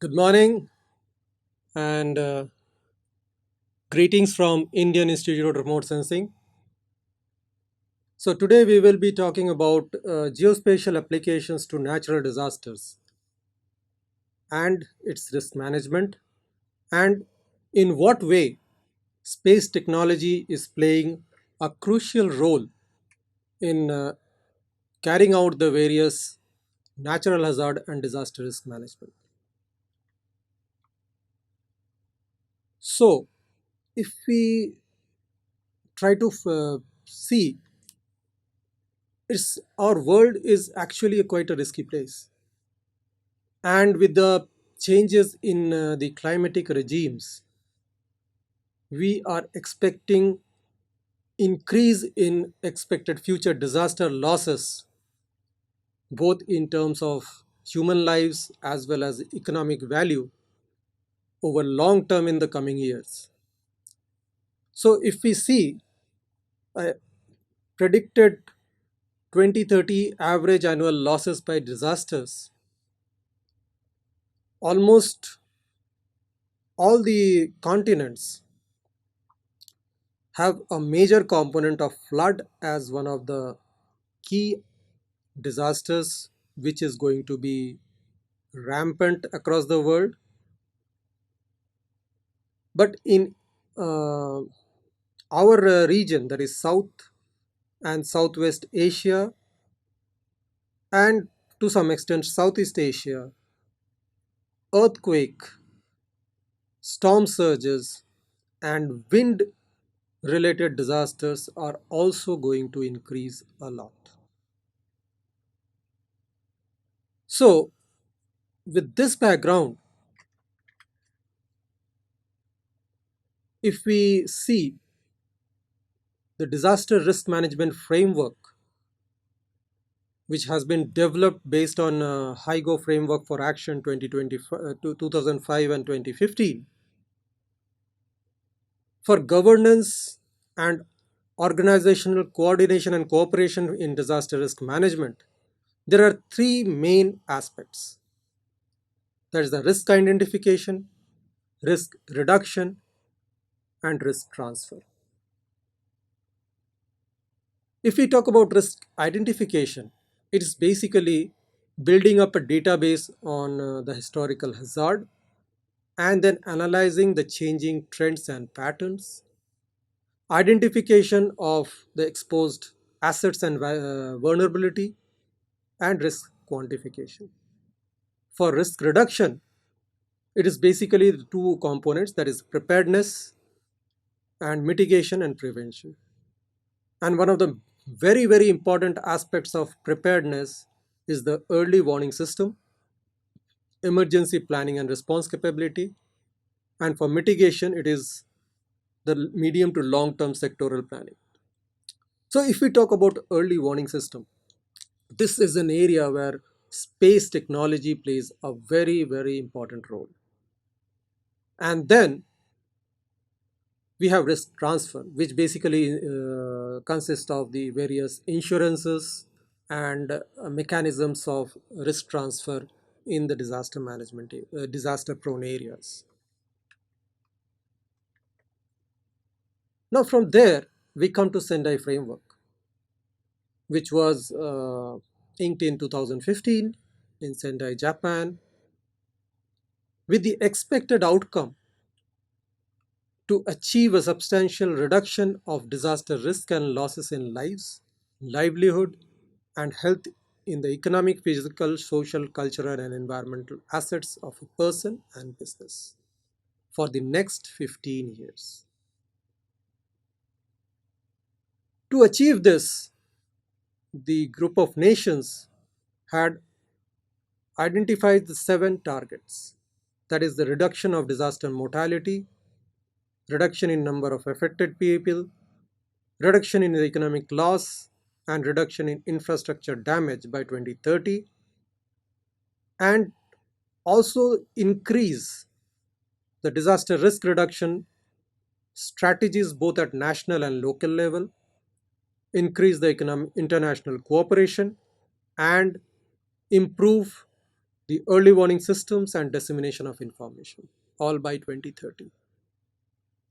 Good morning and greetings from Indian Institute of Remote Sensing. So, today we will be talking about geospatial applications to natural disasters and its risk management, and in what way space technology is playing a crucial role in carrying out the various natural hazard and disaster risk management. So, if we try to see, it's our world is actually quite a risky place, and with the changes in the climatic regimes, we are expecting increase in expected future disaster losses, both in terms of human lives as well as economic value over long term in the coming years. So if we see a predicted 2030 average annual losses by disasters, almost all the continents have a major component of flood as one of the key disasters which is going to be rampant across the world. But in uh, our region, that is South and Southwest Asia, and to some extent Southeast Asia, earthquake, storm surges, and wind related disasters are also going to increase a lot. So, with this background, if we see the disaster risk management framework, which has been developed based on HIGO framework for action 2020 to 2005 and 2015, for governance and organizational coordination and cooperation in disaster risk management, there are three main aspects. That is the risk identification, risk reduction, and risk transfer. If we talk about risk identification, it is basically building up a database on the historical hazard and then analyzing the changing trends and patterns, identification of the exposed assets and vulnerability, and risk quantification. For risk reduction, it is basically the two components, that is preparedness and mitigation and prevention. And one of the very important aspects of preparedness is the early warning system, emergency planning and response capability, and for mitigation, it is the medium to long term sectoral planning. So, if we talk about early warning system, this is an area where space technology plays a very important role. And then we have risk transfer, which basically consists of the various insurances and mechanisms of risk transfer in the disaster management, disaster prone areas. Now, from there, we come to Sendai framework, which was inked in 2015 in Sendai, Japan, with the expected outcome to achieve a substantial reduction of disaster risk and losses in lives, livelihood, and health in the economic, physical, social, cultural, and environmental assets of a person and business for the next 15 years. To achieve this, the group of nations had identified the seven targets, that is, the reduction of disaster mortality, reduction in number of affected people, reduction in the economic loss, and reduction in infrastructure damage by 2030, and also increase the disaster risk reduction strategies both at national and local level, increase the international cooperation, and improve the early warning systems, and dissemination of information, all by 2030.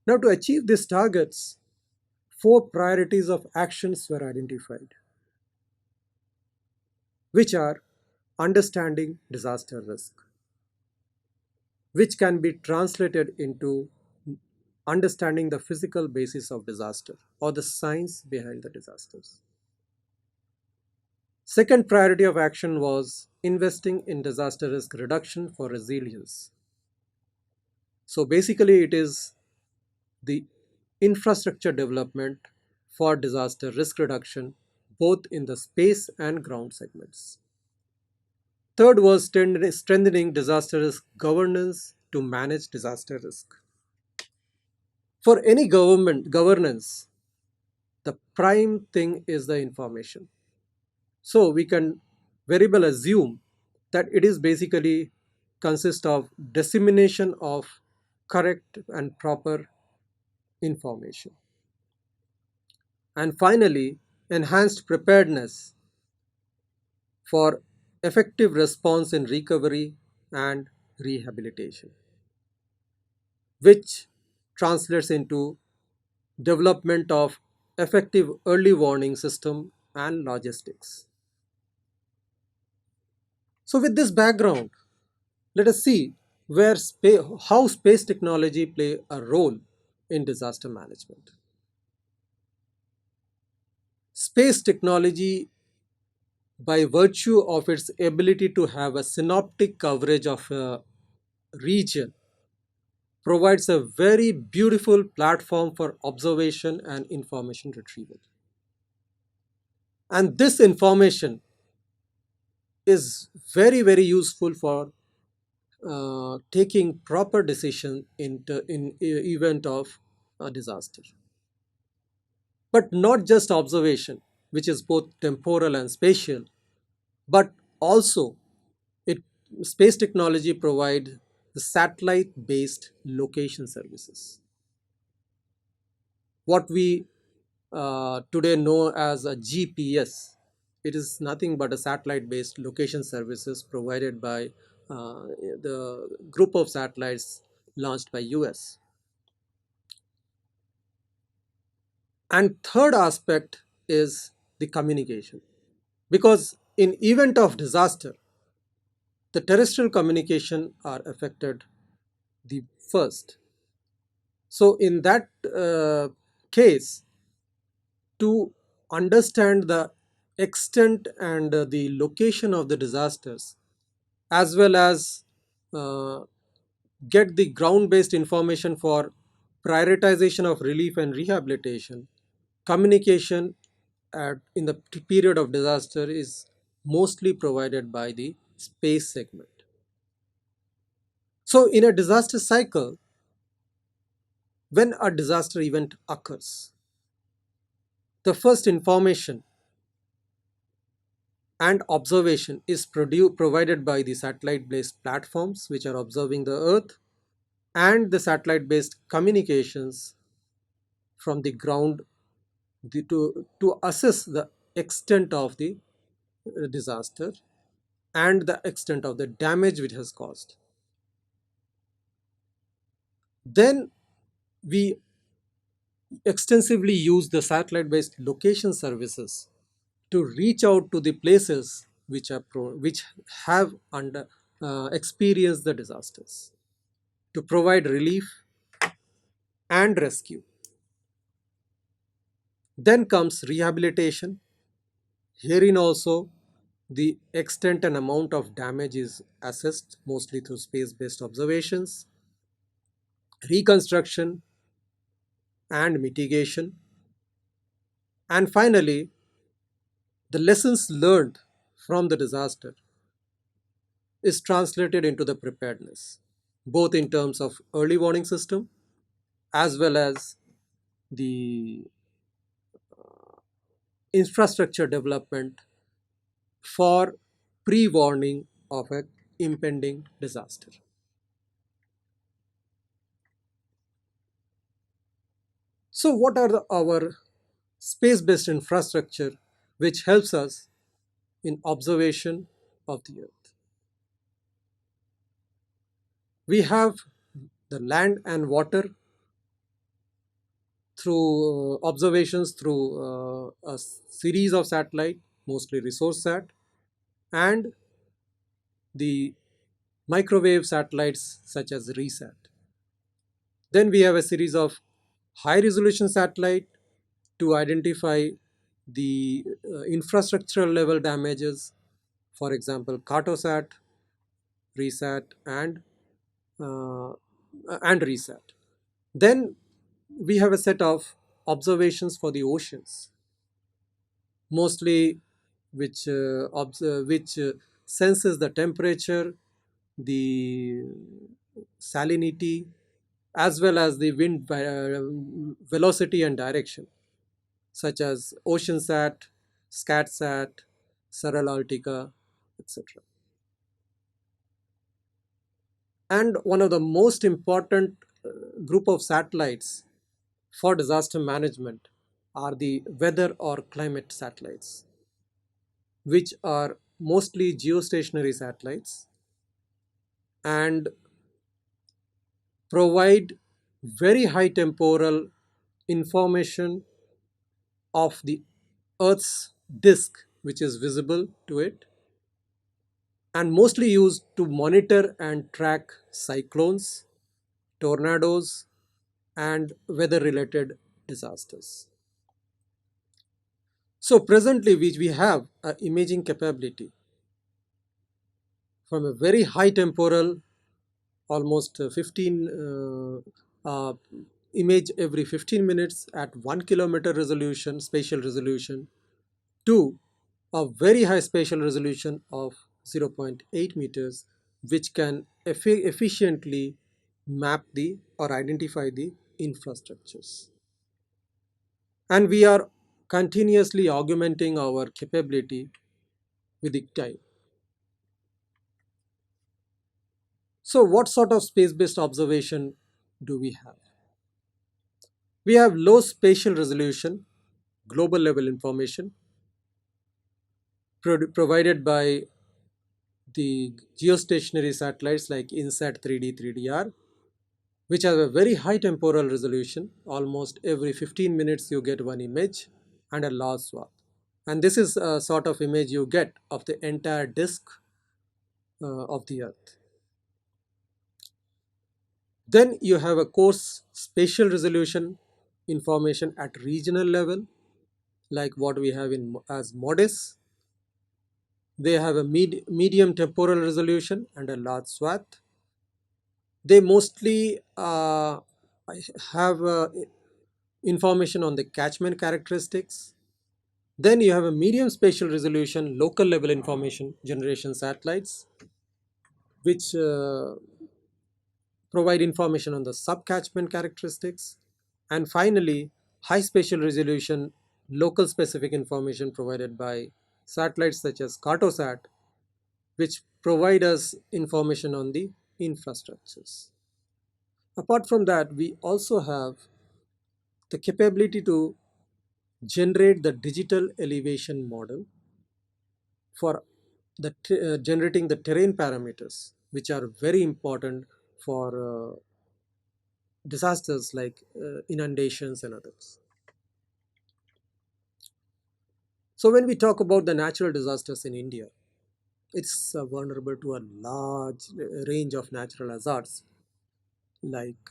Now, to achieve these targets, four priorities of actions were identified, which are understanding disaster risk, which can be translated into understanding the physical basis of disaster or the science behind the disasters. Second priority of action was investing in disaster risk reduction for resilience. So basically, it is the infrastructure development for disaster risk reduction, both in the space and ground segments. Third was strengthening disaster risk governance to manage disaster risk. For any government governance, the prime thing is the information. So we can very well assume that it is basically consists of dissemination of correct and proper information. And finally, enhanced preparedness for effective response in recovery and rehabilitation, which translates into development of effective early warning system and logistics. So with this background, let us see how space technology play a role in disaster management. Space technology, by virtue of its ability to have a synoptic coverage of a region, provides a very beautiful platform for observation and information retrieval. And this information is very useful for taking proper decision in event of a disaster. But not just observation, which is both temporal and spatial, but also it space technology provide the satellite based location services, what we today know as a GPS. It is nothing but a satellite based location services provided by the group of satellites launched by US. And third aspect is the communication, because in event of disaster, the terrestrial communication are affected the first. So in that case, to understand the extent and the location of the disasters, as well as uh, get the ground based information for prioritization of relief and rehabilitation, communication in the period of disaster is mostly provided by the space segment. So in a disaster cycle, when a disaster event occurs, the first information and observation is provided by the satellite based platforms which are observing the earth, and the satellite based communications from the ground, to assess the extent of the disaster and the extent of the damage which has caused. Then we extensively use the satellite based location services to reach out to the places which have experienced the disasters, to provide relief and rescue. Then comes rehabilitation. Herein also, the extent and amount of damage is assessed mostly through space based observations, reconstruction and mitigation. And finally, the lessons learned from the disaster is translated into the preparedness, both in terms of early warning system as well as the infrastructure development for pre-warning of an impending disaster. So what are our space-based infrastructure which helps us in observation of the earth? We have the land and water through observations through a series of satellite, mostly resource sat, and the microwave satellites such as resat. Then we have a series of high resolution satellite to identify the infrastructural level damages, for example cartosat, resat, uh, and resat. Then we have a set of observations for the oceans, mostly which senses the temperature, the salinity, as well as the wind velocity and direction, such as OceanSat, SCATSat, Saral Altica, etc. And one of the most important group of satellites for disaster management are the weather or climate satellites, which are mostly geostationary satellites and provide very high temporal information of the Earth's disk, which is visible to it, and mostly used to monitor and track cyclones, tornadoes, and weather related disasters. So, presently, we have an imaging capability from a very high temporal, almost 15 image every 15 minutes at 1 kilometer resolution, spatial resolution, to a very high spatial resolution of zero point 0.8 meters, which can efficiently map the or identify the infrastructures. And we are continuously augmenting our capability with the time. So, what sort of space based observation do we have? We have low spatial resolution, global level information provided by the geostationary satellites like INSAT 3D, 3DR, which have a very high temporal resolution. Almost every 15 minutes, you get one image and a large swath. And this is a sort of image you get of the entire disk of the Earth. Then you have a coarse spatial resolution information at regional level, like what we have in as MODIS. They have a medium temporal resolution and a large swath. They mostly have information on the catchment characteristics. Then you have a medium spatial resolution local level information generation satellites, which provide information on the subcatchment characteristics. And finally, high spatial resolution local specific information provided by satellites such as Cartosat, which provide us information on the infrastructures. Apart from that, we also have the capability to generate the digital elevation model for generating the terrain parameters, which are very important for disasters like inundations and others. So when we talk about the natural disasters in India, it's vulnerable to a large range of natural hazards like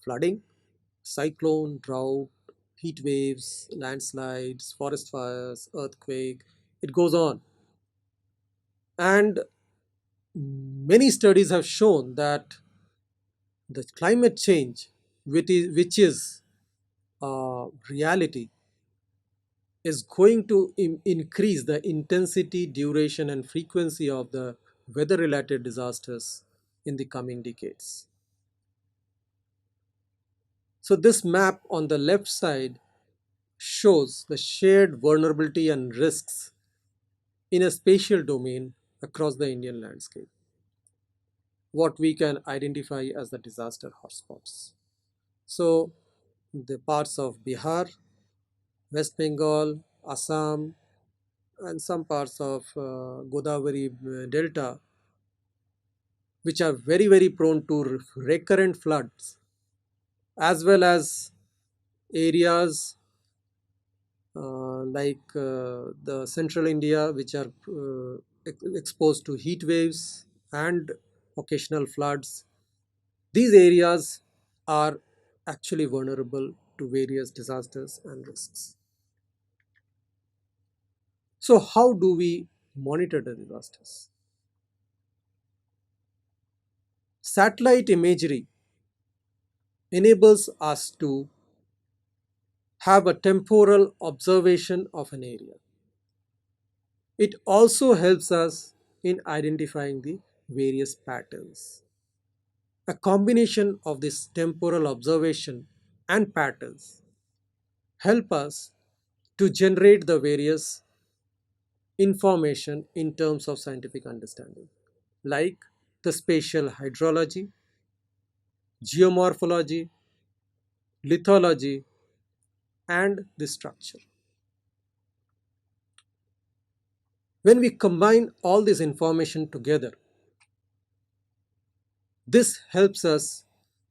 flooding, cyclone, drought, heat waves, landslides, forest fires, earthquake. It goes on. And many studies have shown that the climate change, which is reality, is going to increase the intensity, duration, and frequency of the weather related disasters in the coming decades. So, this map on the left side shows the shared vulnerability and risks in a spatial domain across the Indian landscape, what we can identify as the disaster hotspots. So, the parts of Bihar, West Bengal, Assam, and some parts of Godavari Delta which are very, very prone to recurrent floods, as well as areas the central India, which are exposed to heat waves and occasional floods. These areas are actually vulnerable to various disasters and risks. So, how do we monitor the disasters? Satellite imagery enables us to have a temporal observation of an area. It also helps us in identifying the various patterns. A combination of this temporal observation and patterns help us to generate the various information in terms of scientific understanding, like the spatial hydrology, geomorphology, lithology, and the structure. When we combine all this information together, this helps us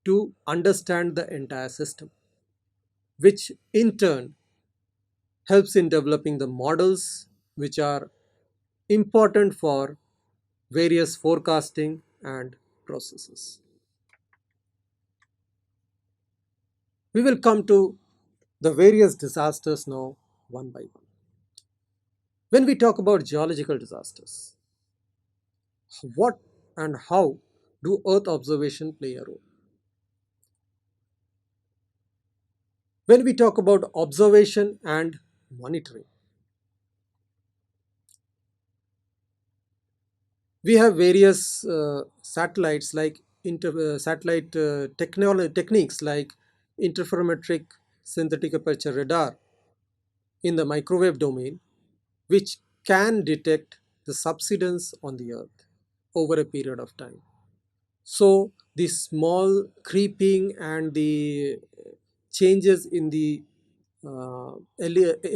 to understand the entire system, which in turn helps in developing the models which are important for various forecasting and processes. We will come to the various disasters now one by one. When we talk about geological disasters, what and how do Earth observation play a role? When we talk about observation and monitoring, we have various satellites like satellite techniques like interferometric synthetic aperture radar in the microwave domain, which can detect the subsidence on the Earth over a period of time. So the small creeping and the changes in the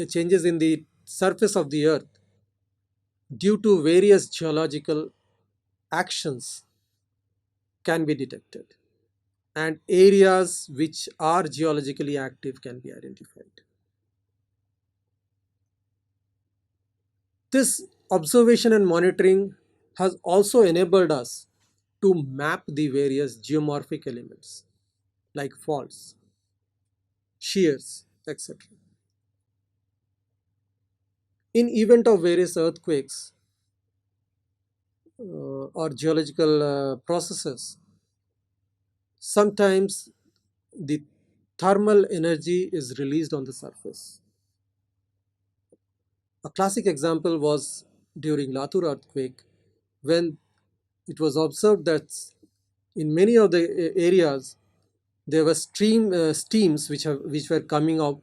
changes in the surface of the Earth due to various geological actions can be detected, and areas which are geologically active can be identified. This observation and monitoring has also enabled us to map the various geomorphic elements like faults, shears, etc. In event of various earthquakes or geological processes, sometimes the thermal energy is released on the surface. A classic example was during Latur earthquake, when it was observed that in many of the areas there were steams which were coming out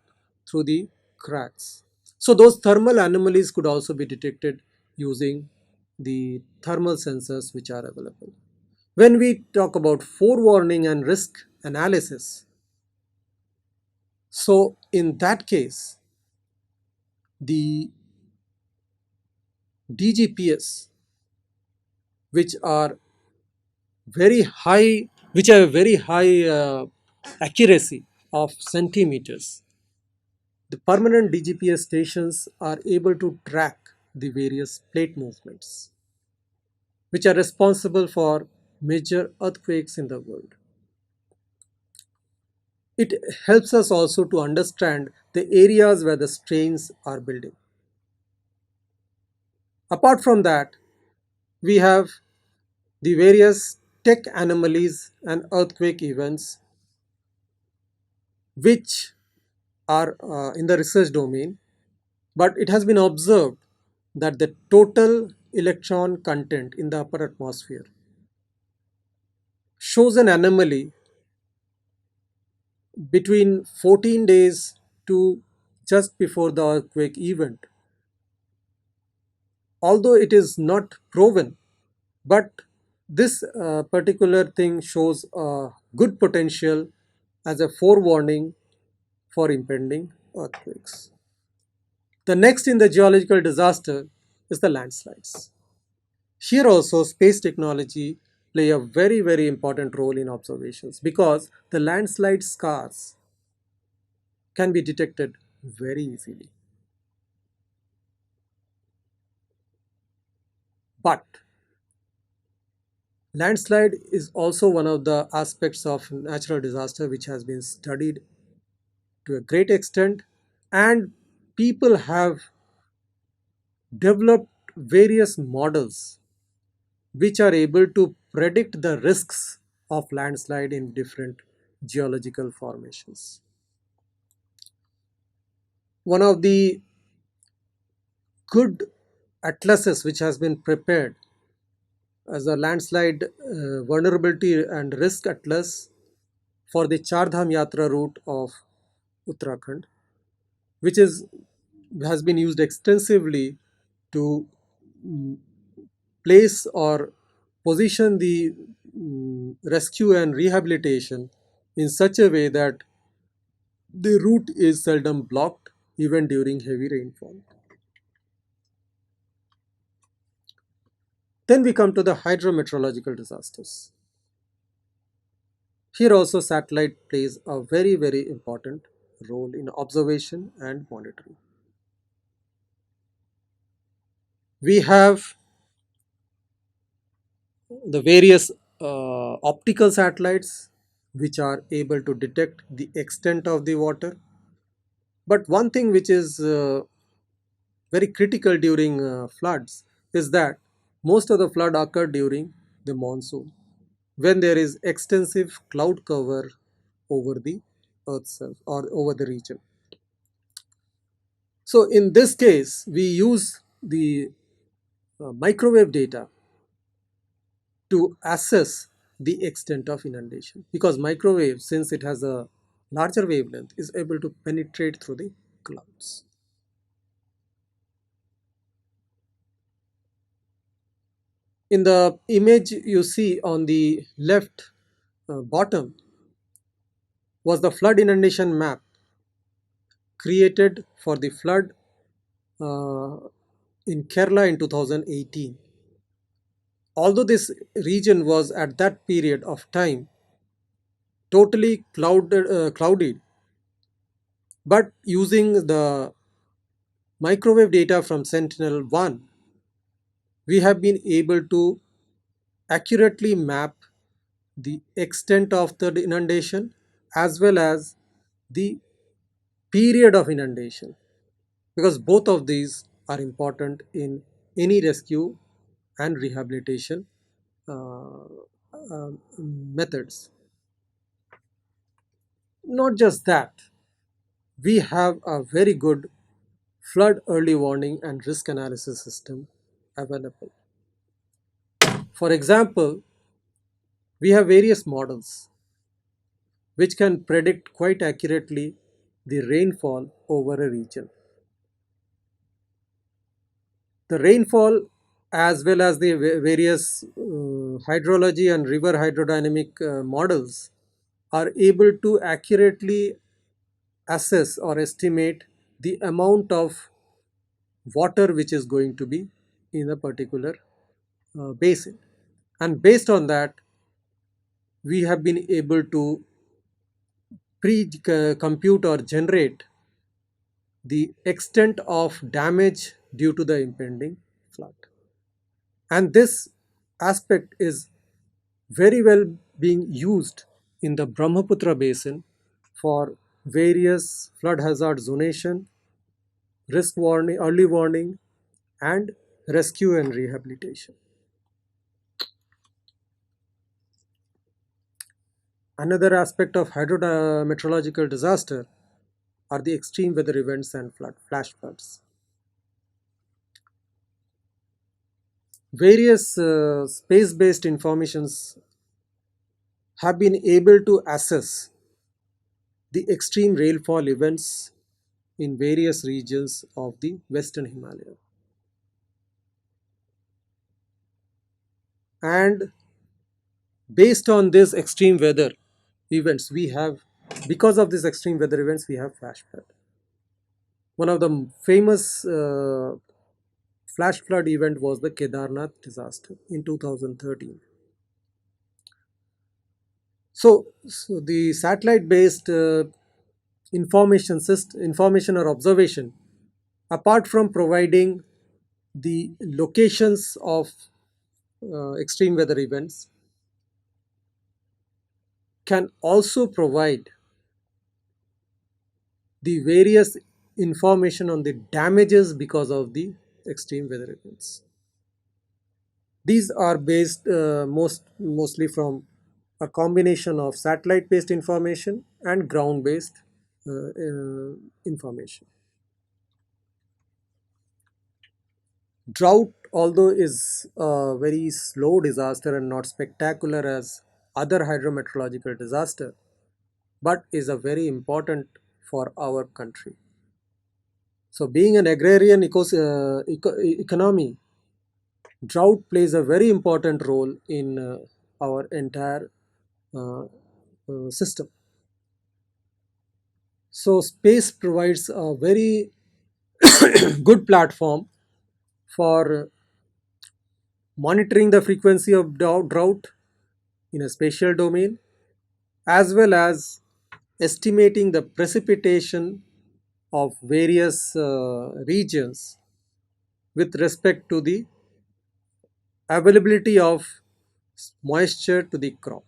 through the cracks. So those thermal anomalies could also be detected using the thermal sensors which are available. When we talk about forewarning and risk analysis, so in that case, the DGPS, which are very high, which have a very high accuracy of centimeters, the permanent DGPS stations are able to track the various plate movements, which are responsible for major earthquakes in the world. It helps us also to understand the areas where the strains are building. Apart from that, we have the various tech anomalies and earthquake events which are in the research domain, but it has been observed that the total electron content in the upper atmosphere shows an anomaly between 14 days to just before the earthquake event. Although it is not proven, but this particular thing shows a good potential as a forewarning for impending earthquakes. The next in the geological disaster is the landslides. Here also space technology play a very, very important role in observations because the landslide scars can be detected very easily. But landslide is also one of the aspects of natural disaster which has been studied to a great extent, and people have developed various models which are able to predict the risks of landslide in different geological formations. One of the good atlases which has been prepared as a landslide vulnerability and risk atlas for the Char Dham Yatra route of Uttarakhand, which is has been used extensively to mm, place or position the rescue and rehabilitation in such a way that the route is seldom blocked even during heavy rainfall. Then we come to the hydrometeorological disasters. Here also satellite plays a very, very important role in observation and monitoring. We have the various optical satellites which are able to detect the extent of the water. But one thing which is very critical during floods is that most of the flood occur during the monsoon when there is extensive cloud cover over the earth surface or over the region. So in this case we use the microwave data to assess the extent of inundation because microwave, since it has a larger wavelength, is able to penetrate through the clouds. In the image you see on the left bottom was the flood inundation map created for the flood uh, in Kerala in 2018. Although this region was at that period of time totally clouded, but using the microwave data from Sentinel-1, we have been able to accurately map the extent of the inundation as well as the period of inundation, because both of these are important in any rescue and rehabilitation uh, methods. Not just that, we have a very good flood early warning and risk analysis system available. For example, we have various models which can predict quite accurately the rainfall over a region. The rainfall as well as the various hydrology and river hydrodynamic models are able to accurately assess or estimate the amount of water which is going to be in a particular basin. And based on that, we have been able to pre-compute or generate the extent of damage due to the impending flood. And this aspect is very well being used in the Brahmaputra basin for various flood hazard zonation, risk warning, early warning, and rescue and rehabilitation. Another aspect of hydrometeorological disaster are the extreme weather events and flash floods. Various space-based informations have been able to assess the extreme rainfall events in various regions of the Western Himalaya. And based on this extreme weather events, because of these extreme weather events, we have flash flood. One of the famous flash flood event was the Kedarnath disaster in 2013. So the satellite-based information or observation, apart from providing the locations of extreme weather events, can also provide the various information on the damages because of the extreme weather events. These are based mostly from a combination of satellite based information and ground based information. Drought, although is a very slow disaster and not spectacular as other hydrometeorological disaster, but is a very important for our country. So being an agrarian economy, drought plays a very important role in our entire uh, system. So space provides a very good platform for monitoring the frequency of drought in a spatial domain, as well as estimating the precipitation of various regions with respect to the availability of moisture to the crop.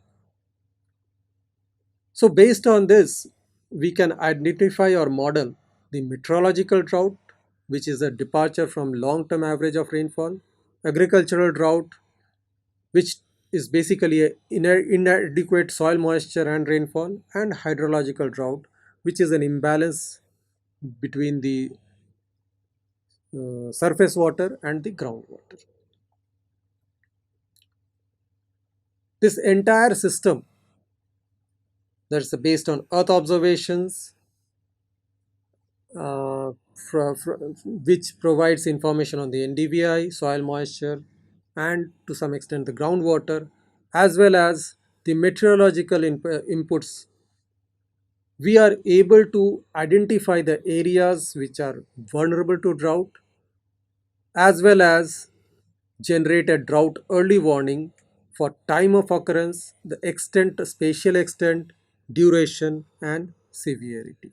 So based on this, we can identify or model the meteorological drought, which is a departure from long-term average of rainfall, agricultural drought, which is basically a inadequate soil moisture and rainfall, and hydrological drought, which is an imbalance between the surface water and the groundwater. This entire system, that's based on earth observations, uh, which provides information on the NDVI, soil moisture, and to some extent the groundwater, as well as the meteorological inputs. We are able to identify the areas which are vulnerable to drought, as well as generate a drought early warning for time of occurrence, the extent, spatial extent, duration, and severity.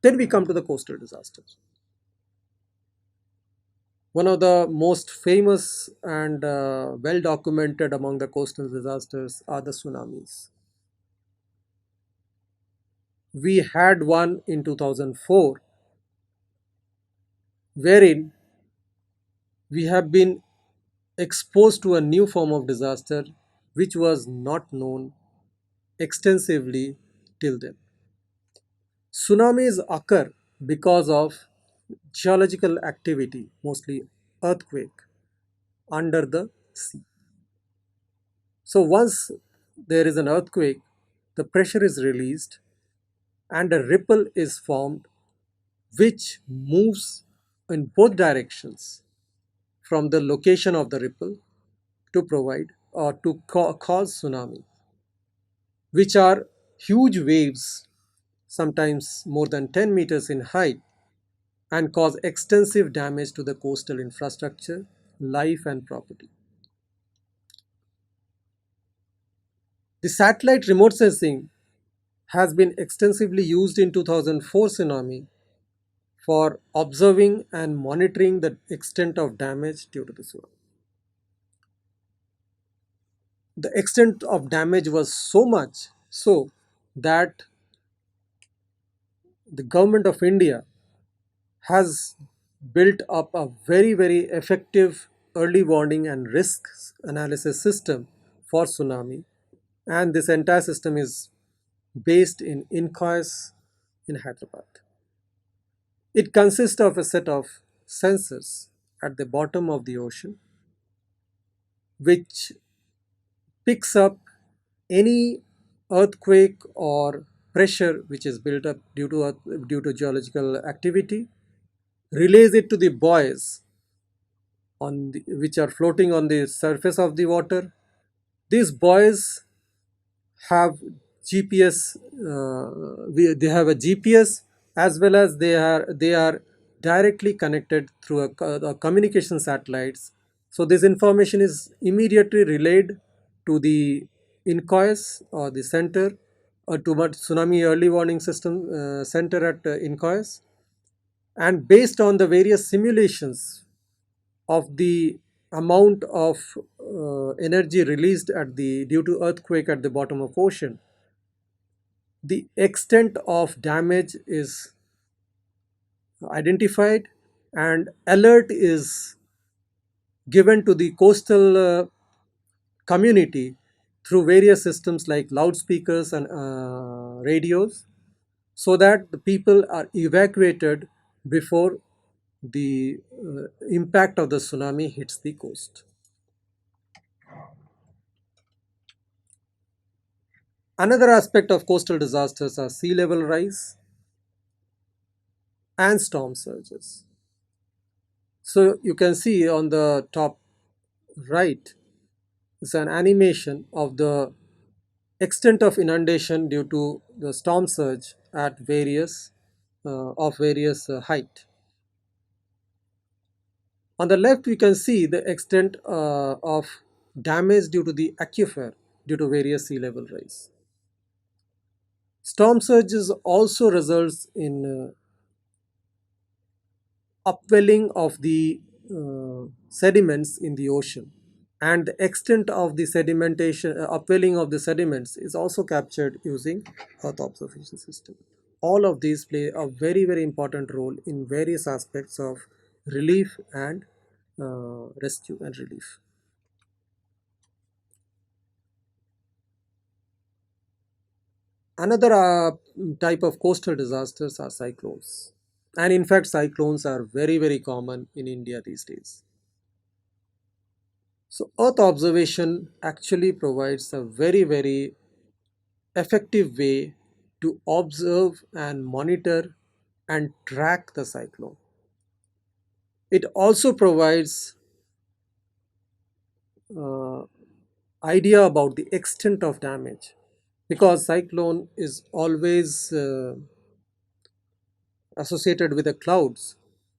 Then we come to the coastal disasters. One of the most famous and well documented among the coastal disasters are the tsunamis. We had one in 2004, wherein we have been exposed to a new form of disaster which was not known extensively till then. Tsunamis occur because of geological activity, mostly earthquake, under the sea. So once there is an earthquake, the pressure is released and a ripple is formed which moves in both directions from the location of the ripple to provide or to cause tsunami, which are huge waves, sometimes more than 10 meters in height, and cause extensive damage to the coastal infrastructure, life, and property. The satellite remote sensing has been extensively used in 2004 tsunami for observing and monitoring the extent of damage due to the tsunami. The extent of damage was so much so that the government of India has built up a very effective early warning and risk analysis system for tsunami, and this entire system is based in INCOIS in Hyderabad. It consists of a set of sensors at the bottom of the ocean which picks up any earthquake or pressure which is built up due to geological activity, relays it to the buoys which are floating on the surface of the water. These buoys have GPS. They have a GPS, as well as they are directly connected through a communication satellites. So this information is immediately relayed to the INCOIS or the center, or to what tsunami early warning system center at INCOIS, and based on the various simulations of the amount of energy released at the due to earthquake at the bottom of ocean, the extent of damage is identified, and alert is given to the coastal community through various systems like loudspeakers and radios, so that the people are evacuated before the impact of the tsunami hits the coast. Another aspect of coastal disasters are sea level rise and storm surges. So you can see on the top right is an animation of the extent of inundation due to the storm surge at various height. On the left, we can see the extent of damage due to the aquifer due to various sea level rise. Storm surges also results in upwelling of the sediments in the ocean, and the extent of the sedimentation upwelling of the sediments is also captured using earth observation system. All of these play a very important role in various aspects of relief and rescue and relief. Another type of coastal disasters are cyclones, and in fact cyclones are very common in India these days. So earth observation actually provides a very effective way to observe and monitor and track the cyclone. It also provides uh, idea about the extent of damage, because cyclone is always associated with the clouds.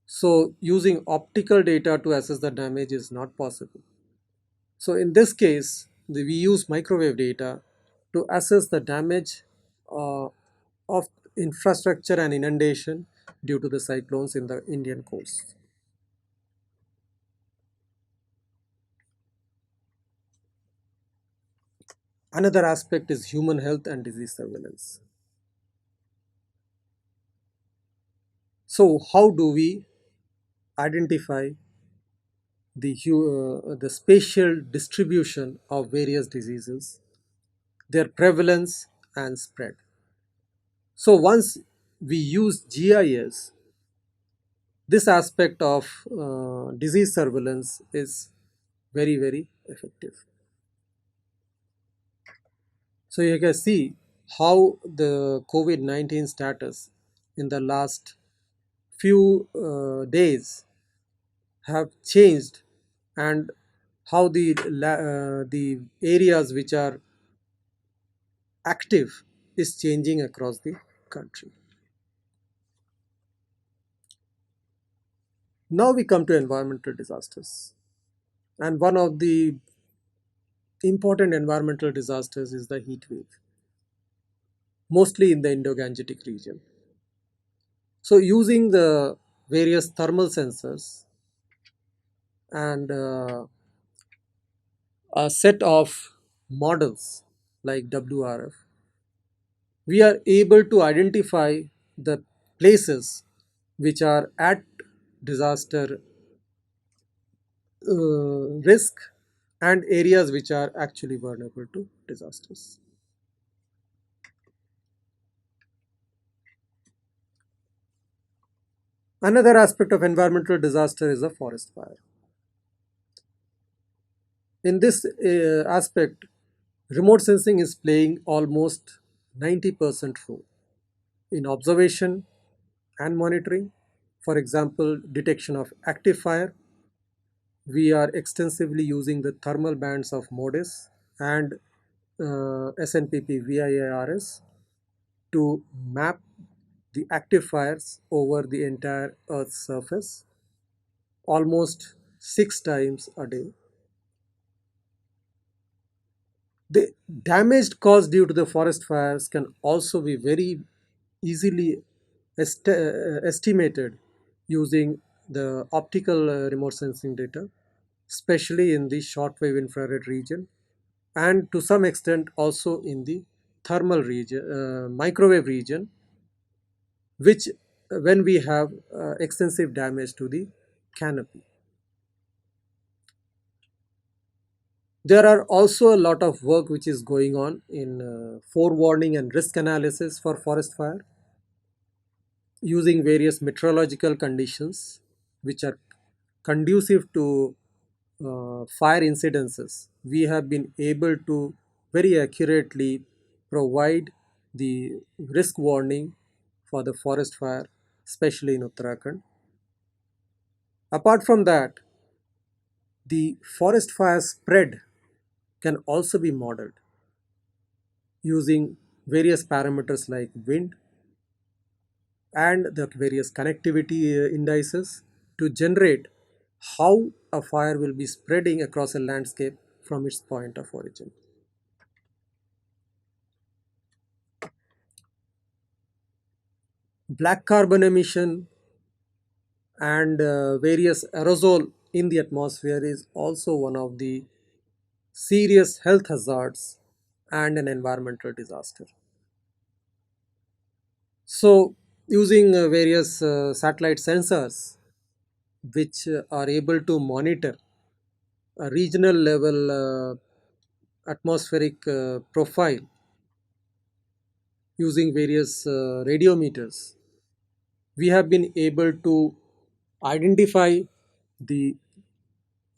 So using optical data to assess the damage is not possible. So in this case, we use microwave data to assess the damage uh, of infrastructure and inundation due to the cyclones in the Indian coast. Another aspect is human health and disease surveillance. So how do we identify the spatial distribution of various diseases, their prevalence and spread? So once we use GIS, this aspect of disease surveillance is very effective. So you can see how the COVID-19 status in the last few days have changed, and how the areas which are active is changing across the country. Now we come to environmental disasters, and one of the important environmental disasters is the heat wave, mostly in the Indo-Gangetic region. So using the various thermal sensors and a set of models like WRF, we are able to identify the places which are at disaster risk and areas which are actually vulnerable to disasters. Another aspect of environmental disaster is a forest fire. In this aspect, remote sensing is playing almost 90% role in observation and monitoring. For example, detection of active fire. We are extensively using the thermal bands of MODIS and SNPP VIARS to map the active fires over the entire Earth's surface almost 6 times a day. The damage caused due to the forest fires can also be very easily estimated using the optical remote sensing data, especially in the shortwave infrared region, and to some extent also in the thermal region, microwave region, which when we have extensive damage to the canopy. There are also a lot of work which is going on in forewarning and risk analysis for forest fire using various meteorological conditions which are conducive to fire incidences. We have been able to very accurately provide the risk warning for the forest fire, especially in Uttarakhand. Apart from that, the forest fire spread can also be modeled using various parameters like wind and the various connectivity indices to generate how a fire will be spreading across a landscape from its point of origin. Black carbon emission and various aerosol in the atmosphere is also one of the serious health hazards and an environmental disaster. So, using various satellite sensors which are able to monitor a regional level atmospheric profile using various radiometers, we have been able to identify the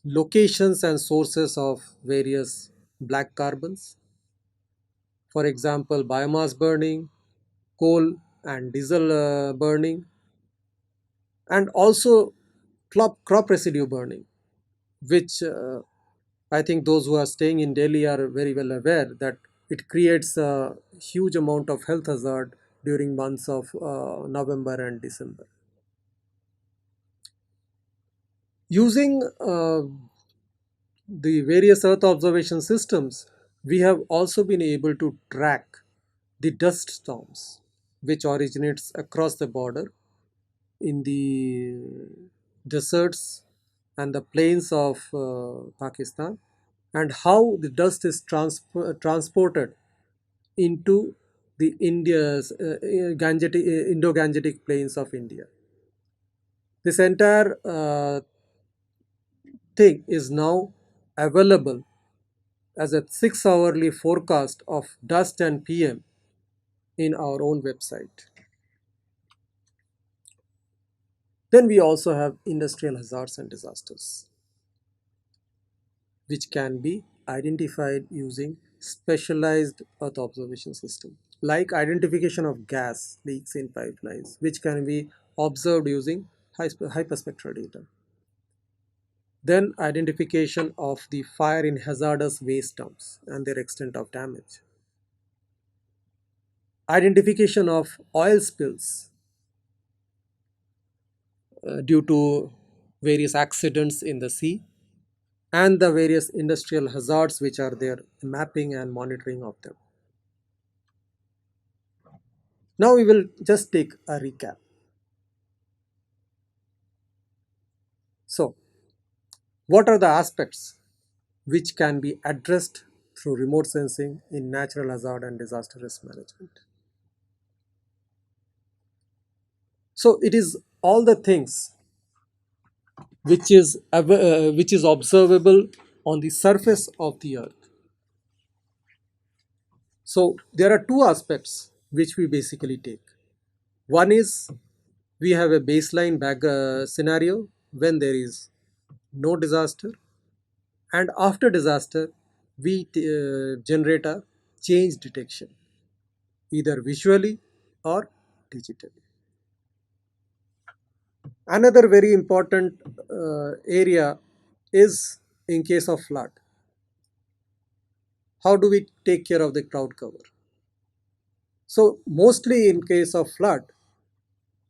locations and sources of various black carbons. For example, biomass burning, coal and diesel burning, and also crop residue burning, which I think those who are staying in Delhi are very well aware that it creates a huge amount of health hazard during months of November and December. Using the various Earth observation systems, we have also been able to track the dust storms which originates across the border in the deserts and the plains of Pakistan, and how the dust is transported into the India's Indo-Gangetic plains of India. This entire thing is now available as a 6 hourly forecast of dust and PM in our own website. Then we also have industrial hazards and disasters, which can be identified using specialized Earth observation system, like identification of gas leaks in pipelines, which can be observed using hyperspectral data. Then identification of the fire in hazardous waste dumps and their extent of damage. Identification of oil spills due to various accidents in the sea, and the various industrial hazards which are there, mapping and monitoring of them. Now we will just take a recap. So, what are the aspects which can be addressed through remote sensing in natural hazard and disaster risk management? So, it is all the things which is observable on the surface of the earth. So, there are two aspects which we basically take. One is we have a baseline scenario when there is no disaster, and after disaster we generate a change detection either visually or digitally. Another very important area is in case of flood. How do we take care of the cloud cover? So mostly in case of flood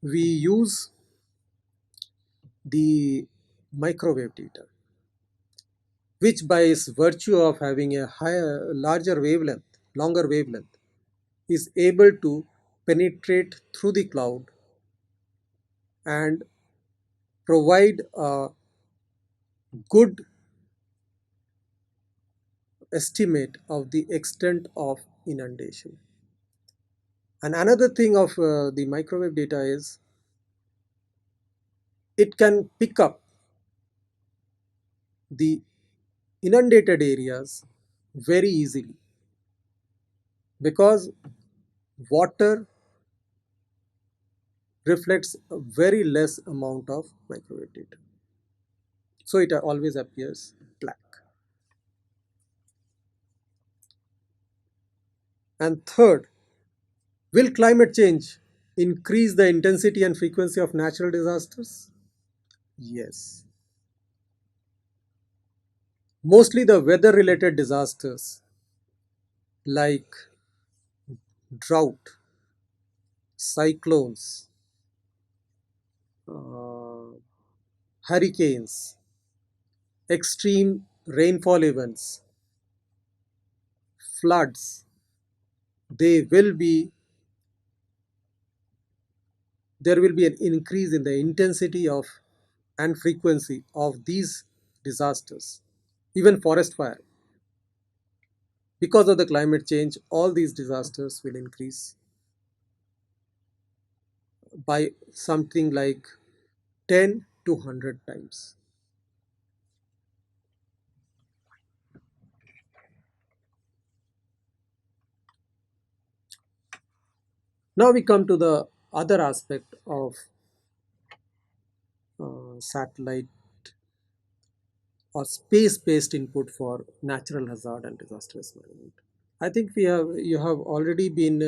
we use the microwave data. which by its virtue of having a higher, larger wavelength, longer wavelength, is able to penetrate through the cloud and provide a good estimate of the extent of inundation. And another thing of the microwave data is it can pick up the inundated areas very easily because water reflects a very less amount of microwave data. So it always appears black. And third, will climate change increase the intensity and frequency of natural disasters? Yes. Mostly the weather related disasters like drought, cyclones, uh, hurricanes, extreme rainfall events, floods, they will be there will be an increase in the intensity of and frequency of these disasters. Even forest fire, because of the climate change, all these disasters will increase by something like 10 to 100 times. Now we come to the other aspect of satellite or space-based input for natural hazard and disaster risk management. I think you have already been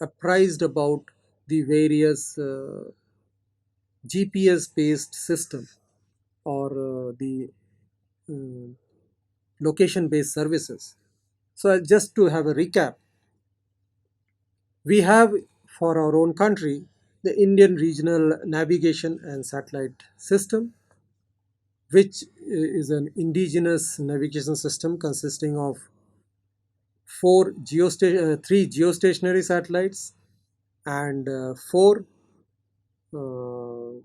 apprised about the various GPS-based system or the uh, location-based services. So just to have a recap, we have for our own country the Indian Regional Navigation and Satellite System, which is an indigenous navigation system consisting of three geostationary satellites and four uh,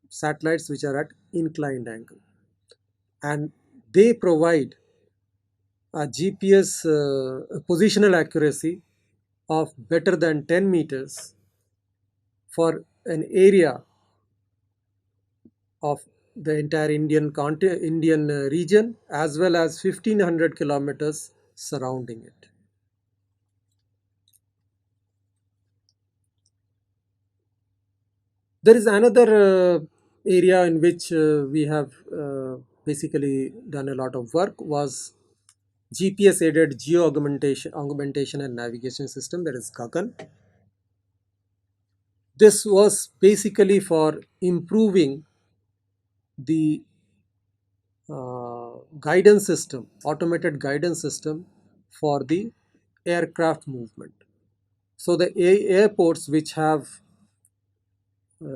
satellites which are at inclined angle, and they provide a GPS positional accuracy of better than 10 meters for an area of the entire Indian region as well as 1500 kilometers surrounding it. There is another area in which we have basically done a lot of work was GPS aided augmentation and navigation system, that is GAGAN. This was basically for improving the guidance system, automated guidance system for the aircraft movement. So the airports which have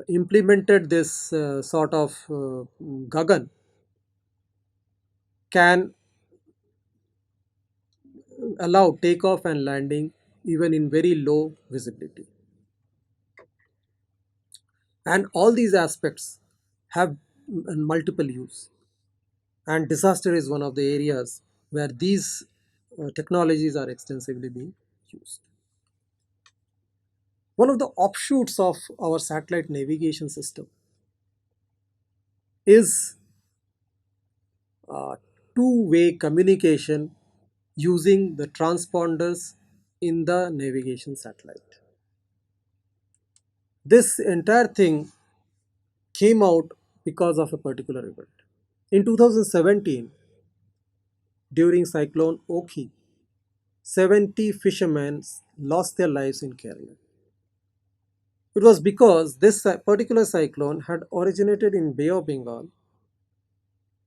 implemented this sort of GAGAN can allow takeoff and landing even in very low visibility. And all these aspects have multiple use. And disaster is one of the areas where these technologies are extensively being used. One of the offshoots of our satellite navigation system is two-way communication using the transponders in the navigation satellite. This entire thing came out because of a particular event. In 2017, during Cyclone Oki, 70 fishermen lost their lives in Kerala. It was because this particular cyclone had originated in Bay of Bengal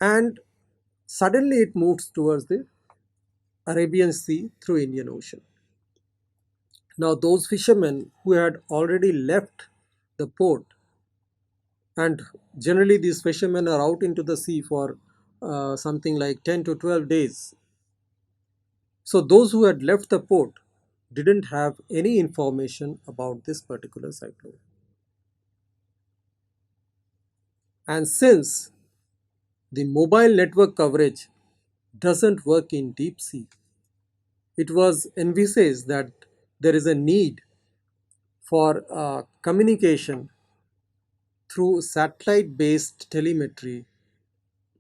and suddenly it moves towards the Arabian Sea through Indian Ocean. Now those fishermen who had already left the port, and generally these fishermen are out into the sea for something like 10 to 12 days. So those who had left the port didn't have any information about this particular cyclone. And since the mobile network coverage doesn't work in deep sea, it was envisaged that there is a need for communication through satellite based telemetry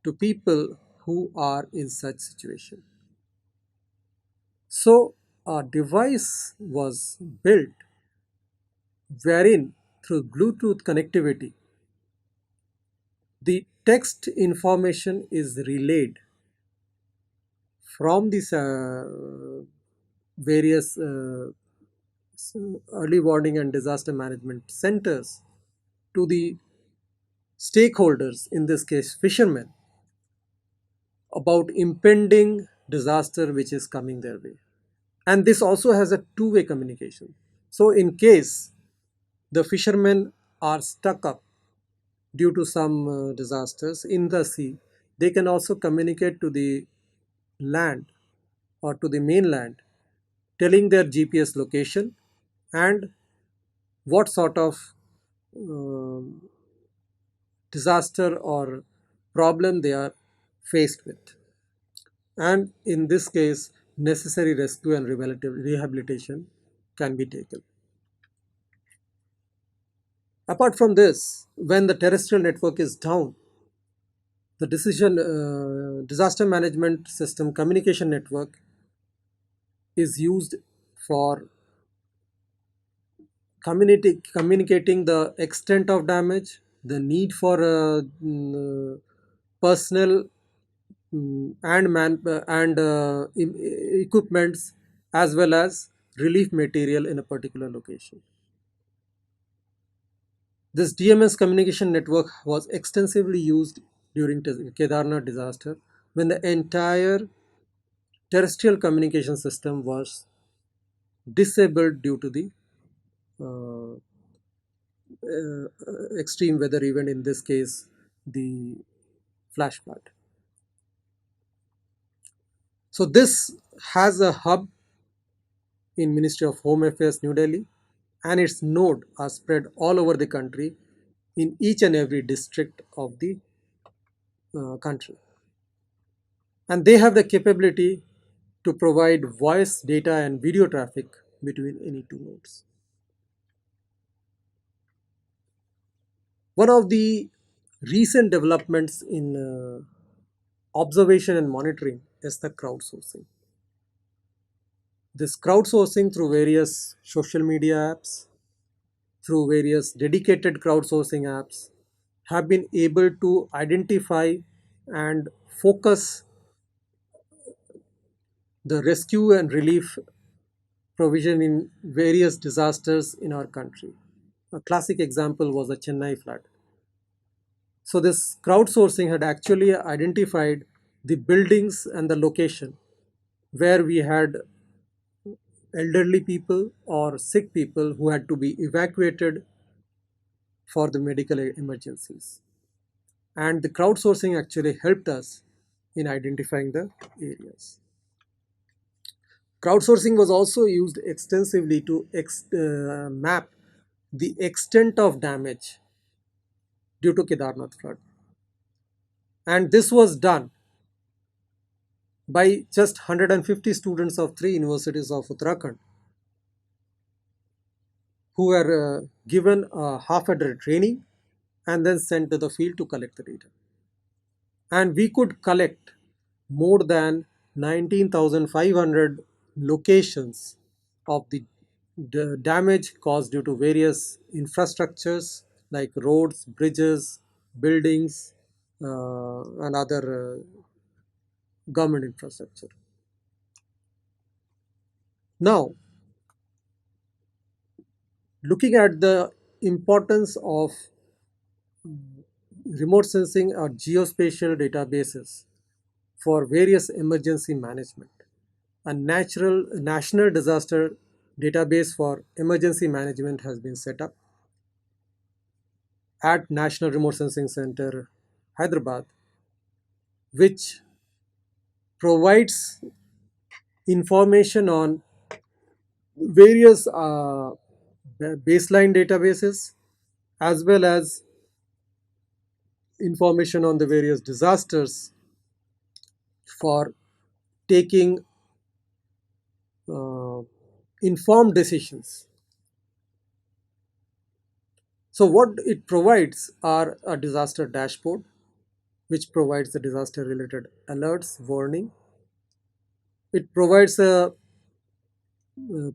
to people who are in such situation. So a device was built wherein through Bluetooth connectivity the text information is relayed from these various early warning and disaster management centers to the stakeholders, in this case fishermen, about impending disaster which is coming their way. And this also has a two-way communication. So in case the fishermen are stuck up due to some disasters in the sea, they can also communicate to the land or to the mainland, telling their GPS location and what sort of um disaster or problem they are faced with. And in this case, necessary rescue and rehabilitation can be taken. Apart from this, when the terrestrial network is down, the disaster management system communication network is used for communicating the extent of damage, the need for personnel and equipments, as well as relief material in a particular location. This DMS communication network was extensively used during Kedarnath disaster when the entire terrestrial communication system was disabled due to the uh, extreme weather event, in this case the flash flood. So this has a hub in Ministry of Home Affairs, New Delhi, and its node are spread all over the country in each and every district of the country. And they have the capability to provide voice, data, and video traffic between any two nodes. One of the recent developments in observation and monitoring is the crowdsourcing. This crowdsourcing through various social media apps, through various dedicated crowdsourcing apps, have been able to identify and focus the rescue and relief provision in various disasters in our country. A classic example was the Chennai flood. So, this crowdsourcing had actually identified the buildings and the location where we had elderly people or sick people who had to be evacuated for the medical emergencies. And the crowdsourcing actually helped us in identifying the areas. Crowdsourcing was also used extensively to map the extent of damage due to Kedarnath flood. And this was done by just 150 students of three universities of Uttarakhand who were given a half-a-day training and then sent to the field to collect the data. And we could collect more than 19,500 locations of the damage caused due to various infrastructures like roads, bridges, buildings, and other government infrastructure. Now, looking at the importance of remote sensing or geospatial databases for various emergency management, a national disaster database for emergency management has been set up at National Remote Sensing Center, Hyderabad, which provides information on various baseline databases as well as information on the various disasters for taking uh, informed decisions. So what it provides are a disaster dashboard, which provides the disaster related alerts, warning. It provides a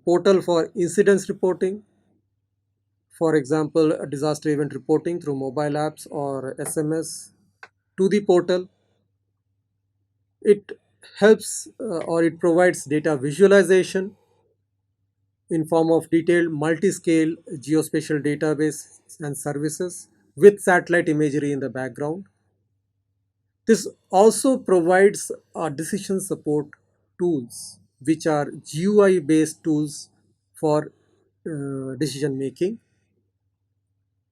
portal for incidents reporting, for example, a disaster event reporting through mobile apps or SMS to the portal. It helps or it provides data visualization in form of detailed multi-scale geospatial database and services with satellite imagery in the background. This also provides decision support tools, which are GUI based tools for decision making.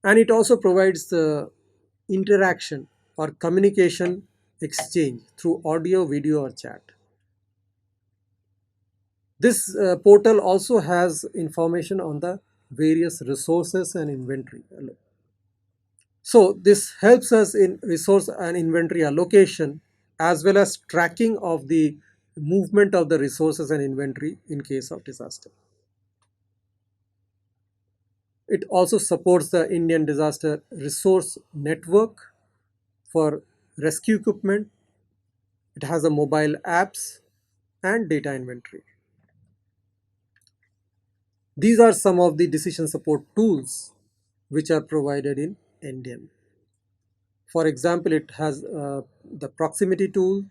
And it also provides the interaction or communication exchange through audio, video, or chat. This portal also has information on the various resources and inventory. So this helps us in resource and inventory allocation as well as tracking of the movement of the resources and inventory in case of disaster. It also supports the Indian Disaster Resource Network for rescue equipment. It has a mobile apps and data inventory. These are some of the decision support tools which are provided in NDM. For example, it has the proximity tool.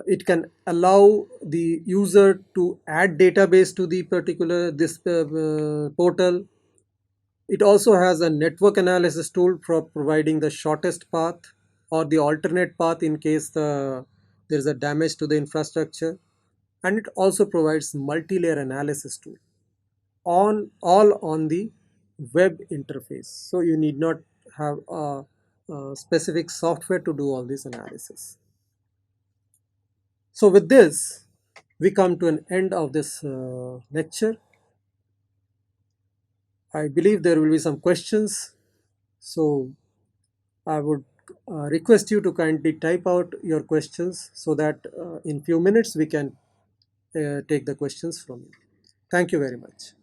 It can allow the user to add database to the particular this portal. It also has a network analysis tool for providing the shortest path or the alternate path in case there is a damage to the infrastructure. And it also provides multi-layer analysis tool on all on the web interface. So you need not have a specific software to do all this analysis. So with this, we come to an end of this lecture. I believe there will be some questions. So I would request you to kindly type out your questions so that in few minutes we can take the questions from you. Thank you very much.